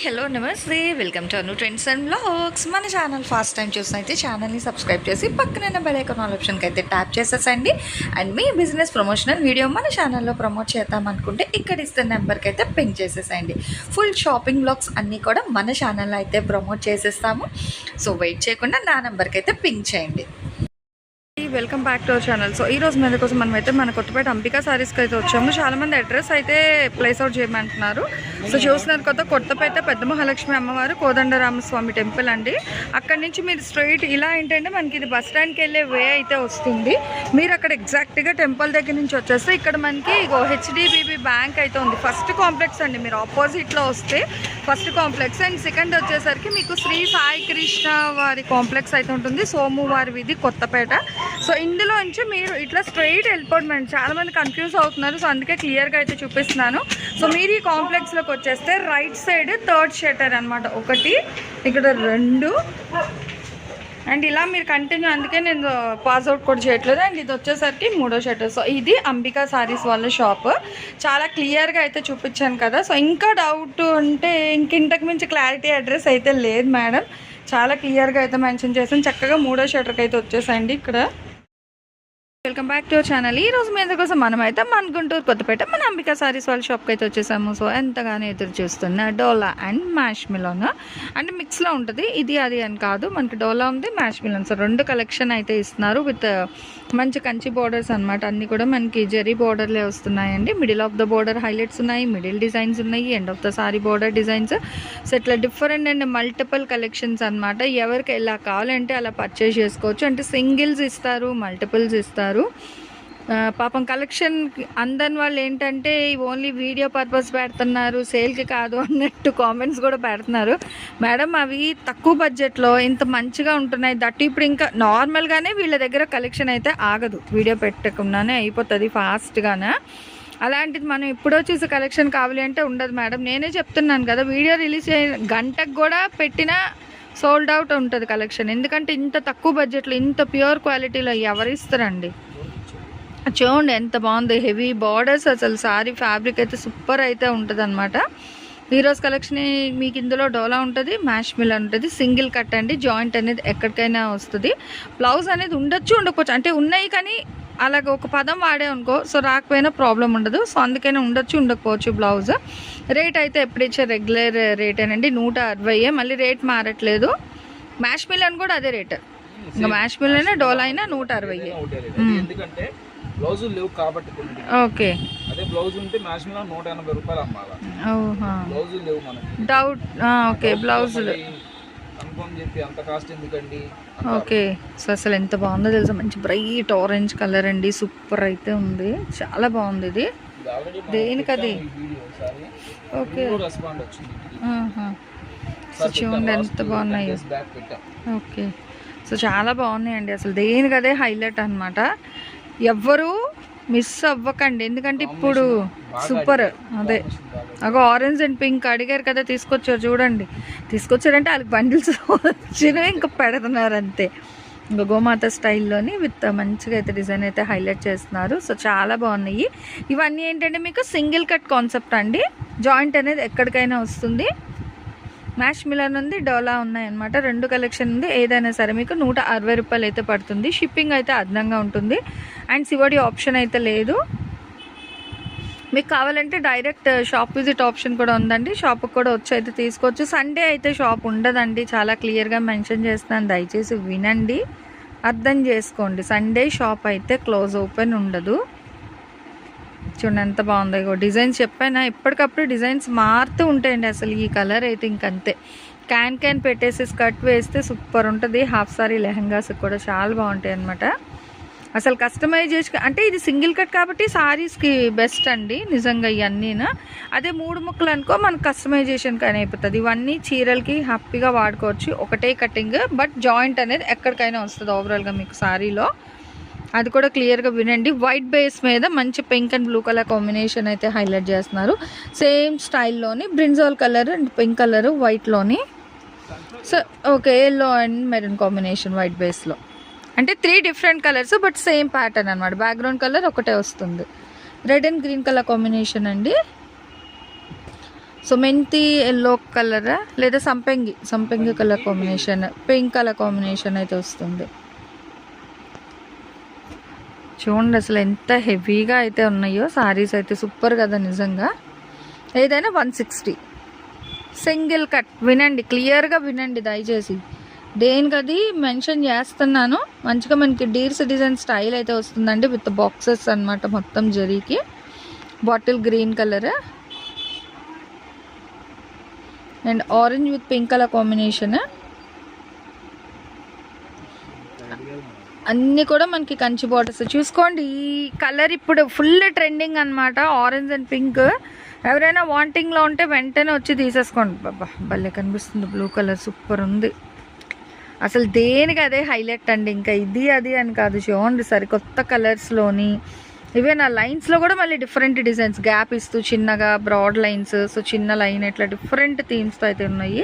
Hello నమస్తే, welcome to Anu trends and blogs. మన channel first time చూసినైతే ఛానల్ని సబ్స్క్రైబ్ చేసి పక్కన బెల్ ఐకాన్ ఆప్షన్కి అయితే ట్యాప్ చేసేసండి. అండ్ మీ బిజినెస్ ప్రమోషనల్ వీడియో మన ఛానల్లో ప్రమోట్ చేద్దాం అనుకుంటే ఇక్కడ ఇస్తున్న నెంబర్కి అయితే పింక్ చేసేసండి. ఫుల్ షాపింగ్ బ్లాగ్స్ అన్నీ కూడా మన ఛానల్లో అయితే ప్రమోట్ చేసేస్తాము. సో వెయిట్ చేయకుండా నా నెంబర్కి అయితే పింక్ చేయండి. Welcome back to our channel. So ఈ రోజు మీద కోసం మనమైతే మన కొత్తపేట అంబికా సారీస్కి అయితే వచ్చాము. చాలామంది అడ్రస్ అయితే ప్లేస్ అవుట్ చేయమంటున్నారు. సో చూస్తున్నారు కదా, కొత్తపేట పెద్ద మహాలక్ష్మి అమ్మవారు కోదండరామస్వామి టెంపుల్ అండి. అక్కడి నుంచి మీరు స్ట్రైట్ ఇలా ఏంటంటే మనకి ఇది బస్ స్టాండ్కి వెళ్ళే వే అయితే వస్తుంది. మీరు అక్కడ ఎగ్జాక్ట్గా టెంపుల్ దగ్గర నుంచి వచ్చేస్తే ఇక్కడ మనకి హెచ్డిబిబి బ్యాంక్ అయితే ఉంది. ఫస్ట్ కాంప్లెక్స్ అండి. మీరు ఆపోజిట్లో వస్తే ఫస్ట్ కాంప్లెక్స్, అండ్ సెకండ్ వచ్చేసరికి మీకు శ్రీ సాయి కృష్ణ వారి కాంప్లెక్స్ అయితే ఉంటుంది. సోమువారి వీధి కొత్తపేట. సో ఇందులో నుంచి మీరు ఇట్లా స్ట్రైట్ వెళ్ళిపోవడం. చాలామంది కన్ఫ్యూజ్ అవుతున్నారు, సో అందుకే క్లియర్గా అయితే చూపిస్తున్నాను. సో మీరు ఈ కాంప్లెక్స్లోకి వచ్చేస్తే రైట్ సైడ్ థర్డ్ షట్టర్ అనమాట, ఒకటి ఇక్కడ 2, అండ్ ఇలా మీరు కంటిన్యూ, అందుకే నేను పాస్అవుట్ కూడా చేయట్లేదు. అండ్ ఇది వచ్చేసరికి 3వ షట్టర్. సో ఇది అంబికా సారీస్ వాళ్ళ షాప్. చాలా క్లియర్గా అయితే చూపించాను కదా. సో ఇంకా డౌట్ ఉంటే ఇంతకు మించి క్లారిటీ అడ్రస్ అయితే లేదు మేడం. చాలా క్లియర్గా అయితే మెన్షన్ చేసాను. చక్కగా 3వ షట్టర్కి అయితే వచ్చేసండి ఇక్కడ. Welcome back to our channel. ఈ రోజు మీద కోసం మనమైతే మన గుంటూరు కొత్తపేట మన అంబికా సారీస్ వాళ్ళ షాప్కి అయితే వచ్చేసాము. సో ఎంతగానో ఎదురు చూస్తున్న డోలా అండ్ మ్యాష్ మిలన్ అంటే మిక్స్లో ఉంటుంది. ఇది అది అని కాదు, మనకి డోలా ఉంది, మ్యాష్ మిలన్. సో 2 కలెక్షన్ అయితే ఇస్తున్నారు విత్ మంచి కంచి బోర్డర్స్ అనమాట. అన్నీ కూడా మనకి జెరీ బోర్డర్లే వస్తున్నాయండి. Middle of the border highlights ఉన్నాయి, మిడిల్ డిజైన్స్ ఉన్నాయి, end of the sorry border designs. So ఇట్లా డిఫరెంట్ అండ్ మల్టిపుల్ కలెక్షన్స్ అనమాట. ఎవరికి ఎలా కావాలంటే అలా పర్చేస్ చేసుకోవచ్చు. అంటే సింగిల్స్ ఇస్తారు, మల్టిపుల్స్ ఇస్తారు. పాపం కలెక్షన్ అందని వాళ్ళు ఏంటంటే ఓన్లీ వీడియో పర్పస్ పెడుతున్నారు, సేల్కి కాదు అన్నట్టు కామెంట్స్ కూడా పెడుతున్నారు. మేడం అవి తక్కువ బడ్జెట్లో ఇంత మంచిగా ఉంటున్నాయి. దట్ ఇప్పుడు ఇంకా నార్మల్గానే వీళ్ళ దగ్గర కలెక్షన్ అయితే ఆగదు, వీడియో పెట్టకుండానే అయిపోతుంది ఫాస్ట్గానే. అలాంటిది మనం ఎప్పుడో చూసి కలెక్షన్ కావాలి అంటే ఉండదు మేడం. నేనే చెప్తున్నాను కదా, వీడియో రిలీజ్ గంటకు కూడా పెట్టినా సోల్డ్ అవుట్ ఉంటుంది కలెక్షన్. ఎందుకంటే ఇంత తక్కువ బడ్జెట్లో ఇంత ప్యూర్ క్వాలిటీలో ఎవరు ఇస్తారండి. చూడండి ఎంత బాగుంది, హెవీ బార్డర్స్. అసలు సారీ ఫ్యాబ్రిక్ అయితే సూపర్ అయితే ఉంటుంది అనమాట. ఈరోజు కలెక్షన్ మీకు ఇందులో డోలా ఉంటుంది, మ్యాష్ మిలన్ ఉంటుంది, సింగిల్ కట్ అండి. జాయింట్ అనేది ఎక్కడికైనా వస్తుంది. బ్లౌజ్ అనేది ఉండొచ్చు ఉండకపోవచ్చు, అంటే ఉన్నాయి కానీ అలాగ ఒక పదం వాడే అనుకో, సో రాకపోయినా ప్రాబ్లం ఉండదు. సో అందుకైనా ఉండొచ్చు ఉండకపోవచ్చు బ్లౌజ్. రేట్ అయితే ఎప్పుడు ఇచ్చే రెగ్యులర్ రేటేనండి, 160. మళ్ళీ రేట్ మారట్లేదు. మ్యాష్ మిలన్ కూడా అదే రేట్. ఇంకా మ్యాష్ మిలన్ డోలా అయినా 160. బ్లౌజులు లేవు కాబట్టి ఓకే. అదే బ్లౌజ్ ఉంటే మాక్సిమం 180 రూపాయలు అమ్మాలి. బ్లౌజులు లేవు మనకి. డౌట్. ఓకే, బ్లౌజులు కన్ఫర్మ్ చెప్పి అంత కాస్ట్ ఎందుకండి. ఓకే. సో అసలు ఎంత బాగుందో తెలుసా, మంచి బ్రైట్ ఆరెంజ్ కలర్ అండి, సూపర్ అయితే ఉంది, చాలా బాగుంది. ఇది దేనికది? ఓకే. సో చూడండి ఎంత బాగున్నాయి. ఓకే. సో చాలా బాగున్నాయండి, అసలు దేనికదే హైలైట్ అనమాట. ఎవ్వరూ మిస్ అవ్వకండి, ఎందుకంటే ఇప్పుడు సూపర్. అదే అగో ఆరెంజ్ అండ్ పింక్ అడిగారు కదా, తీసుకొచ్చారు చూడండి. తీసుకొచ్చారంటే వాళ్ళకి బండిల్స్ వచ్చినవి ఇంకా పెడుతున్నారు అంతే. ఇంకా గోమాత స్టైల్లోని విత్ మంచిగా అయితే డిజైన్ అయితే హైలైట్ చేస్తున్నారు. సో చాలా బాగున్నాయి. ఇవన్నీ ఏంటంటే మీకు సింగిల్ కట్ కాన్సెప్ట్ అండి. జాయింట్ అనేది ఎక్కడికైనా వస్తుంది. మ్యాష్ మిలన్ ఉంది, డోలా ఉన్నాయన్నమాట. 2 కలెక్షన్ ఉంది. ఏదైనా సరే మీకు 160 రూపాయలు అయితే పడుతుంది. షిప్పింగ్ అయితే అదనంగా ఉంటుంది. అండ్ సివడి ఆప్షన్ అయితే లేదు. మీకు కావాలంటే డైరెక్ట్ షాప్ విజిట్ ఆప్షన్ కూడా ఉందండి. షాప్కి కూడా వచ్చి అయితే తీసుకోవచ్చు. సండే అయితే షాప్ ఉండదండి, చాలా క్లియర్గా మెన్షన్ చేస్తున్నాను, దయచేసి వినండి, అర్థం చేసుకోండి. సండే షాప్ అయితే క్లోజ్ ఓపెన్ ఉండదు. చూడండి ఎంత బాగుంది. డిజైన్స్ చెప్పాను, ఎప్పటికప్పుడు డిజైన్స్ మారుతూ ఉంటాయండి. అసలు ఈ కలర్ అయితే ఇంకంతే. క్యాన్ పెట్టేసి స్కర్ట్ వేస్తే సూపర్ ఉంటుంది. హాఫ్ సారీ లెహంగాస్ కూడా చాలా బాగుంటాయి అనమాట. అసలు కస్టమైజేషన్ అంటే ఇది సింగిల్ కట్ కాబట్టి సారీస్కి బెస్ట్ అండి నిజంగా ఇవన్నీనా. అదే 3 ముక్కలు అనుకో మనకు కస్టమైజేషన్ కానీ అయిపోతుంది. ఇవన్నీ చీరలకి హ్యాపీగా వాడుకోవచ్చు. ఒకటే కటింగ్, బట్ జాయింట్ అనేది ఎక్కడికైనా వస్తుంది ఓవరాల్గా మీకు సారీలో. అది కూడా క్లియర్గా వినండి. వైట్ బేస్ మీద మంచి pink and blue colour combination అయితే హైలైట్ చేస్తున్నారు. సేమ్ స్టైల్లోని brinjal colour and pink colour వైట్లోని. So okay, yellow and maroon combination white బేస్లో. అంటే 3 different colours but same pattern అనమాట. బ్యాక్గ్రౌండ్ కలర్ ఒకటే వస్తుంది. Red and green colour combination అండి. సో మెంతి ఎల్లో కలర్ లేదా సంపెంగి colour combination, pink colour combination అయితే వస్తుంది. చూడండి అసలు ఎంత హెవీగా అయితే ఉన్నాయో సారీస్ అయితే, సూపర్ కదా నిజంగా. ఏదైనా 160 సింగిల్ కట్. వినండి, క్లియర్గా వినండి దయచేసి, దేనికది మెన్షన్ చేస్తున్నాను. మంచిగా మనకి డీర్స్ డిజైన్ స్టైల్ అయితే వస్తుందండి, విత్ బాక్సెస్ అన్నమాట మొత్తం జరీకి. Bottle green colour and orange with pink colour combination. అన్నీ కూడా మనకి కంచి బార్డర్స్. చూసుకోండి, ఈ కలర్ ఇప్పుడు ఫుల్ ట్రెండింగ్ అనమాట, ఆరెంజ్ అండ్ పింక్. ఎవరైనా వాంటింగ్లో ఉంటే వెంటనే వచ్చి తీసేసుకోండి. బాబా భలే కనిపిస్తుంది, బ్లూ కలర్ సూపర్ ఉంది అసలు. దేనికి అదే హైలైట్ అండి, ఇంకా ఇది అది అని కాదు. చూడండి సరికొత్త కలర్స్లోని ఇవే నా లైన్స్లో కూడా మళ్ళీ డిఫరెంట్ డిజైన్స్, గ్యాప్ ఇస్తూ చిన్నగా బ్రాడ్ లైన్స్, సో చిన్న లైన్ ఇట్లా డిఫరెంట్ థీమ్స్తో అయితే ఉన్నాయి.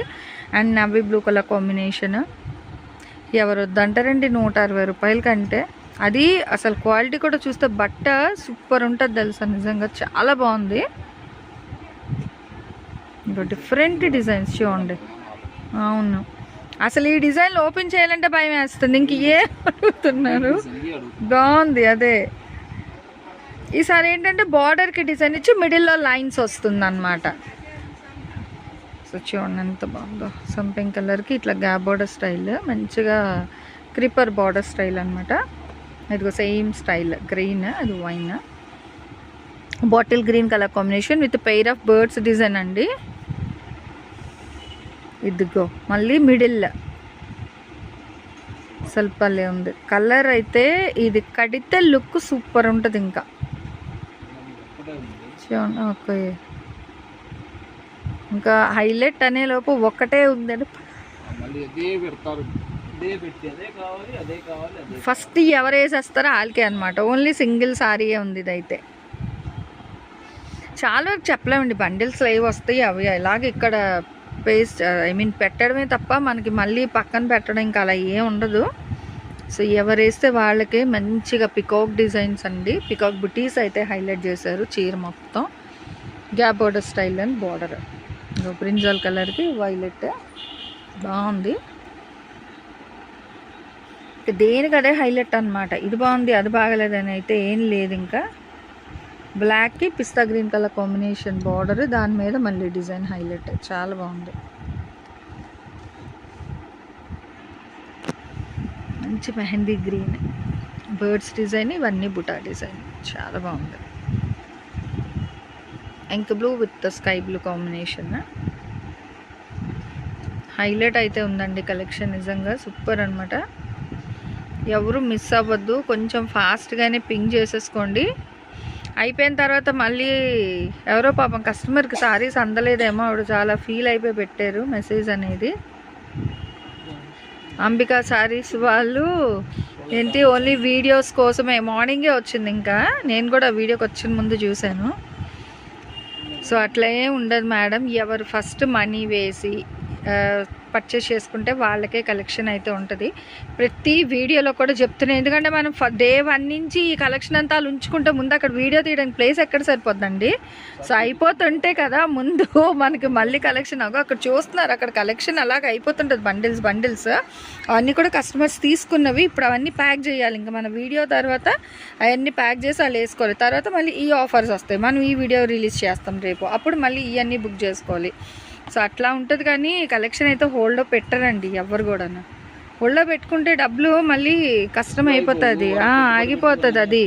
And navy blue colour combination. ఎవరు వద్దంటారండి 160 రూపాయల కంటే. అది అసలు క్వాలిటీ కూడా చూస్తే బట్ట సూపర్ ఉంటుంది తెలుసా, నిజంగా చాలా బాగుంది. ఇంకా డిఫరెంట్ డిజైన్స్ చూడండి. అవును, అసలు ఈ డిజైన్లు ఓపెన్ చేయాలంటే భయం వేస్తుంది. ఇంక ఏ అడుగుతున్నారు, బాగుంది అదే. ఈసారి ఏంటంటే బార్డర్కి డిజైన్ ఇచ్చి మిడిల్లో లైన్స్ వస్తుంది అన్నమాట. సో చూడండి ఎంత బాగుందో, సంపింగ్ కలర్కి ఇట్లా గ్యాప్ బార్డర్ స్టైల్, మంచిగా క్రిపర్ బార్డర్ స్టైల్ అనమాట. ఇదిగో సేమ్ స్టైల్, గ్రీన్ అది wine, bottle green colour combination with pair of birds design అండి. ఇదిగో మళ్ళీ మిడిల్ స్వల్పలే ఉంది కలర్ అయితే. ఇది కడితే లుక్ సూపర్ ఉంటుంది. ఇంకా చూడండి, ఓకే, ఇంకా హైలైట్ అనే లోపు ఒక్కటే ఉందని ఫస్ట్ ఎవరు వేసేస్తారో వాళ్ళకే అనమాట. ఓన్లీ సింగిల్ సారీయే ఉంది ఇదైతే. చాలా వరకు చెప్పలేమండి, బండిల్స్ ఏవి వస్తాయి అవి అలాగే ఇక్కడ పేస్ట్ పెట్టడమే తప్ప మనకి మళ్ళీ పక్కన పెట్టడం ఇంకా అలా ఏం ఉండదు. సో ఎవరు వేస్తే వాళ్ళకే మంచిగా పికాక్ డిజైన్స్ అండి, పికాక్ బుటీస్ అయితే హైలైట్ చేశారు. చీర మొత్తం gap border style and border brinjal కలర్కి వైలెట్ బాగుంది. దేనికి అదే హైలైట్ అనమాట. ఇది బాగుంది అది బాగలేదని అయితే ఏం లేదు. ఇంకా బ్లాక్కి పిస్తా గ్రీన్ కలర్ కాంబినేషన్ బార్డర్, దాని మీద మళ్ళీ డిజైన్ హైలైట్, చాలా బాగుంది. మంచి మెహందీ గ్రీన్, బర్డ్స్ డిజైన్, ఇవన్నీ బుటా డిజైన్, చాలా బాగుంది. Ink blue with sky blue combination highlight అయితే ఉందండి కలెక్షన్. నిజంగా సూపర్ అనమాట. ఎవరు మిస్ అవ్వద్దు, కొంచెం ఫాస్ట్గానే పింక్ చేసేసుకోండి. అయిపోయిన తర్వాత మళ్ళీ ఎవరో పాపం కస్టమర్కి సారీస్ అందలేదేమో, ఆవిడ చాలా ఫీల్ అయిపోయి పెట్టారు మెసేజ్ అనేది. అంబికా సారీస్ వాళ్ళు ఏంటి ఓన్లీ వీడియోస్ కోసమే, మార్నింగే వచ్చింది. ఇంకా నేను కూడా వీడియోకి వచ్చిన ముందు చూశాను. సో అట్లా ఏం ఉండదు మేడం, ఎవరు ఫస్ట్ మనీ వేసి పర్చేస్ చేసుకుంటే వాళ్ళకే కలెక్షన్ అయితే ఉంటుంది. ప్రతి వీడియోలో కూడా చెప్తున్నాయి, ఎందుకంటే మనం డే 1 నుంచి ఈ కలెక్షన్ అంతా ఉంచుకుంటే ముందు అక్కడ వీడియో తీయడానికి ప్లేస్ ఎక్కడ సరిపోద్దండి. సో అయిపోతుంటే కదా ముందు మనకి మళ్ళీ కలెక్షన్ అక్కడ చూస్తున్నారు, అక్కడ కలెక్షన్ అలాగ అయిపోతుంటుంది. బండిల్స్ అవన్నీ కూడా కస్టమర్స్ తీసుకున్నవి. ఇప్పుడు అవన్నీ ప్యాక్ చేయాలి. ఇంకా మన వీడియో తర్వాత అవన్నీ ప్యాక్ చేసి వాళ్ళు వేసుకోవాలి. తర్వాత మళ్ళీ ఈ ఆఫర్స్ వస్తాయి, మనం ఈ వీడియో రిలీజ్ చేస్తాం రేపు, అప్పుడు మళ్ళీ ఇవన్నీ బుక్ చేసుకోవాలి. సో అట్లా ఉంటుంది. కానీ కలెక్షన్ అయితే హోల్డ్లో పెట్టరండి ఎవరు కూడా. హోల్డ్లో పెట్టుకుంటే డబ్బులు మళ్ళీ కష్టం అయిపోతుంది, ఆగిపోతుంది అది.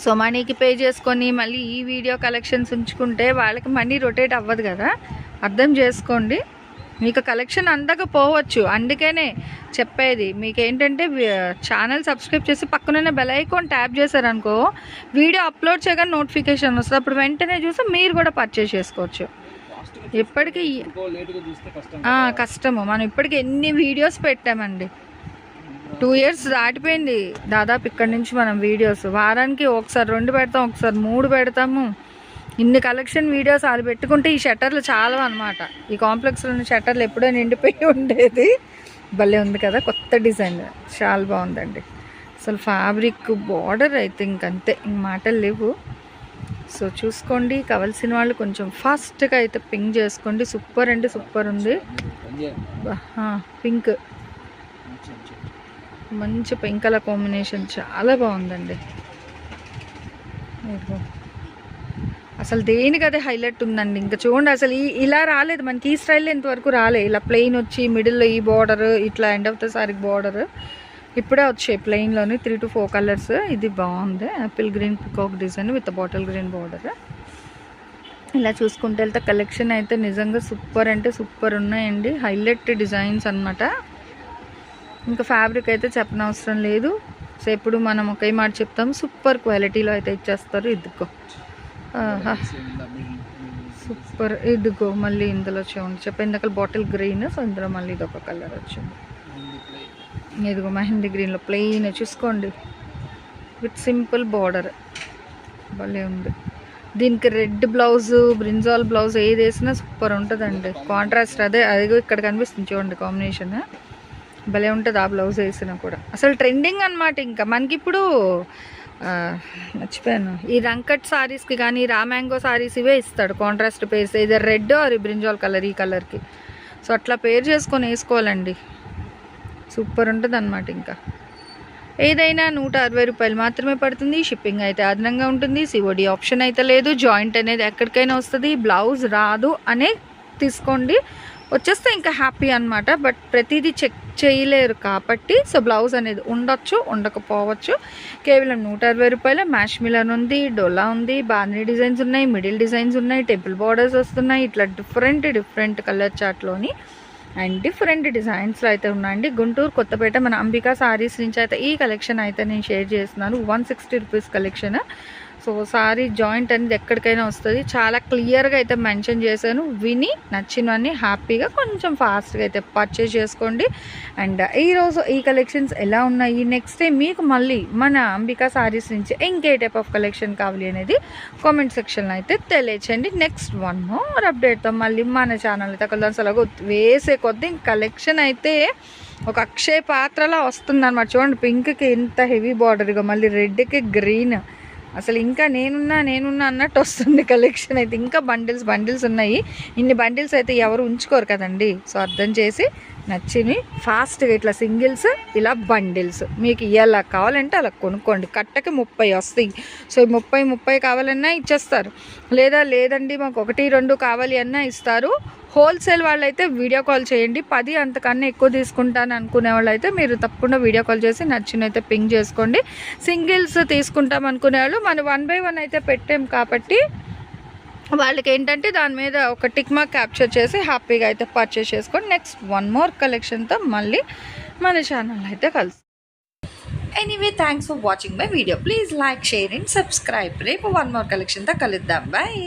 సో మనీకి పే చేసుకొని మళ్ళీ ఈ వీడియో కలెక్షన్స్ ఉంచుకుంటే వాళ్ళకి మనీ రొటేట్ అవ్వదు కదా, అర్థం చేసుకోండి. మీకు కలెక్షన్ అందకపోవచ్చు, అందుకనే చెప్పేది. మీకు ఏంటంటే ఛానల్ సబ్స్క్రైబ్ చేసి పక్కన బెల్ ఐకాన్ ట్యాప్ చేశారనుకో, వీడియో అప్లోడ్ చేయగానే నోటిఫికేషన్ వస్తుంది, అప్పుడు వెంటనే చూసి మీరు కూడా పర్చేస్ చేసుకోవచ్చు. ఇప్పటికీ కష్టము, మనం ఇప్పటికి ఎన్ని వీడియోస్ పెట్టామండి, 2 years దాటిపోయింది దాదాపు. ఇక్కడి నుంచి మనం వీడియోస్ వారానికి ఒకసారి 2 పెడతాం, ఒకసారి 3 పెడతాము. ఇన్ని కలెక్షన్ వీడియోస్ అది పెట్టుకుంటే ఈ షట్టర్లు చాలా అనమాట. ఈ కాంప్లెక్స్లోని షట్టర్లు ఎప్పుడో నిండిపోయి ఉండేది. భలే ఉంది కదా, కొత్త డిజైన్ చాలా బాగుందండి. అసలు ఫ్యాబ్రిక్ బార్డర్ అయితే ఇంకంతే, ఇంక మాటలు లేవు. సో చూసుకోండి, కావాల్సిన వాళ్ళు కొంచెం ఫాస్ట్గా అయితే పింక్ చేసుకోండి. సూపర్ అంటే సూపర్ ఉంది. పింక్, మంచి పింక్ కలర్ కాంబినేషన్ చాలా బాగుందండి. అసలు దేనికి అదే హైలైట్ ఉందండి. ఇంకా చూడండి, అసలు ఇలా రాలేదు మనకి, ఈ స్టైల్లో ఇంతవరకు రాలేదు. ఇలా ప్లెయిన్ వచ్చి మిడిల్లో ఈ బార్డర్, ఇట్లా end of the sorry border ఇప్పుడే వచ్చాయి ప్లెయిన్లోని 3 to 4 కలర్స్. ఇది బాగుంది, Apple green peacock design with bottle green border. ఇలా చూసుకుంటే వెళ్తే కలెక్షన్ అయితే నిజంగా సూపర్ అంటే సూపర్ ఉన్నాయండి. హైలైట్ డిజైన్స్ అనమాట. ఇంకా ఫ్యాబ్రిక్ అయితే చెప్పనవసరం లేదు. సో ఎప్పుడు మనం ఒకే మాట చెప్తాం, సూపర్ క్వాలిటీలో అయితే ఇచ్చేస్తారు. ఇదిగో సూపర్, ఇదిగో మళ్ళీ ఇందులో చూడండి, చెప్పిన దగ్గర బాటిల్ గ్రీన్. సో ఇందులో మళ్ళీ ఇది ఒక కలర్ వచ్చింది. ఇదిగో మెహందీ గ్రీన్లో ప్లెయిన్ చూసుకోండి విత్ సింపుల్ బార్డర్, భలే ఉంది. దీనికి రెడ్ బ్లౌజు, బ్రింజాల్ బ్లౌజ్ ఏది వేసినా సూపర్ ఉంటుందండి. కాంట్రాస్ట్ అదే అదిగో ఇక్కడ కనిపిస్తుంది చూడండి కాంబినేషన్, భలే ఉంటుంది ఆ బ్లౌజ్ వేసినా కూడా. అసలు ట్రెండింగ్ అనమాట. ఇంకా మనకి ఇప్పుడు మర్చిపోయాను, ఈ రంకట్ సారీస్కి కానీ రా మ్యాంగో సారీస్ ఇవే ఇస్తాడు కాంట్రాస్ట్ పేస్, ఇది రెడ్ ఆర్ బ్రింజాల్ కలర్ ఈ కలర్కి. సో అట్లా పేర్ చేసుకొని వేసుకోవాలండి, సూపర్ ఉంటుంది అనమాట. ఇంకా ఏదైనా 160 రూపాయలు మాత్రమే పడుతుంది. షిప్పింగ్ అయితే అదనంగా ఉంటుంది. సిఓడి ఆప్షన్ అయితే లేదు. జాయింట్ అనేది ఎక్కడికైనా వస్తుంది. బ్లౌజ్ రాదు అనే తీసుకోండి, వచ్చేస్తే ఇంకా హ్యాపీ అనమాట. బట్ ప్రతిదీ చెక్ చేయలేరు కాబట్టి సో బ్లౌజ్ అనేది ఉండొచ్చు, ఉండకపోవచ్చు. కేవలం 160 రూపాయలు. మ్యాష్ మిలన్ ఉంది, డోలా ఉంది, బాంద్రీ డిజైన్స్ ఉన్నాయి, మిడిల్ డిజైన్స్ ఉన్నాయి, టెంపుల్ బార్డర్స్ వస్తున్నాయి. ఇట్లా డిఫరెంట్ కలర్ చార్ట్లోని అండ్ డిఫరెంట్ డిజైన్స్లో అయితే ఉన్నాయండి. గుంటూరు కొత్తపేట మన అంబికా సారీస్ నుంచి అయితే ఈ కలెక్షన్ అయితే నేను షేర్ చేస్తున్నాను. 160 rupees collection. So sorry joint అనేది ఎక్కడికైనా వస్తుంది. చాలా క్లియర్గా అయితే మెన్షన్ చేశాను. విని నచ్చినవన్నీ హ్యాపీగా కొంచెం ఫాస్ట్గా అయితే పర్చేజ్ చేసుకోండి. అండ్ ఈరోజు ఈ కలెక్షన్స్ ఎలా ఉన్నాయి, నెక్స్ట్ డే మీకు మళ్ళీ మన అంబికా సారీస్ నుంచి ఇంకే టైప్ ఆఫ్ కలెక్షన్ కావాలి అనేది కామెంట్ సెక్షన్లో అయితే తెలియచేయండి. నెక్స్ట్ వన్ మోర్ అప్డేట్తో మళ్ళీ మన ఛానల్ అయితే కలుద్దాం. అసలు వేసే కొద్దీ కలెక్షన్ అయితే ఒక అక్షయ పాత్రలా వస్తుంది అనమాట. చూడండి, పింక్కి ఎంత హెవీ బార్డర్గా, మళ్ళీ రెడ్కి గ్రీన్, అసలు ఇంకా నేనున్నా అన్నట్టు వస్తుంది కలెక్షన్ అయితే. ఇంకా బండిల్స్ ఉన్నాయి. ఇన్ని బండిల్స్ అయితే ఎవరు ఉంచుకోరు కదండి. సో అర్థం చేసి నచ్చినవి ఫాస్ట్గా ఇట్లా సింగిల్స్, ఇలా బండిల్స్ మీకు ఎలా కావాలంటే అలా కొనుక్కోండి. కట్టకి 30 వస్తాయి. సో 30 కావాలన్నా ఇచ్చేస్తారు. లేదండి మాకు 1, 2 కావాలి అన్నా ఇస్తారు. హోల్సేల్ వాళ్ళైతే వీడియో కాల్ చేయండి. 10 అంతకన్నా ఎక్కువ తీసుకుంటాను అనుకునే వాళ్ళు అయితే మీరు తప్పకుండా వీడియో కాల్ చేసి నచ్చినైతే పింక్ చేసుకోండి. సింగిల్స్ తీసుకుంటాం అనుకునే వాళ్ళు మనం 1 by 1 అయితే పెట్టాం కాబట్టి వాళ్ళకి ఏంటంటే దాని మీద ఒక టిక్ మార్క్ క్యాప్చర్ చేసి హ్యాపీగా అయితే పర్చేస్ చేసుకోండి. నెక్స్ట్ వన్ మోర్ కలెక్షన్తో మళ్ళీ మన ఛానల్ అయితే కలుస్తాం. Anyway thanks for watching my video. Please like, share and subscribe. రేపు వన్ మోర్ కలెక్షన్తో కలుద్దాం. బాయ్.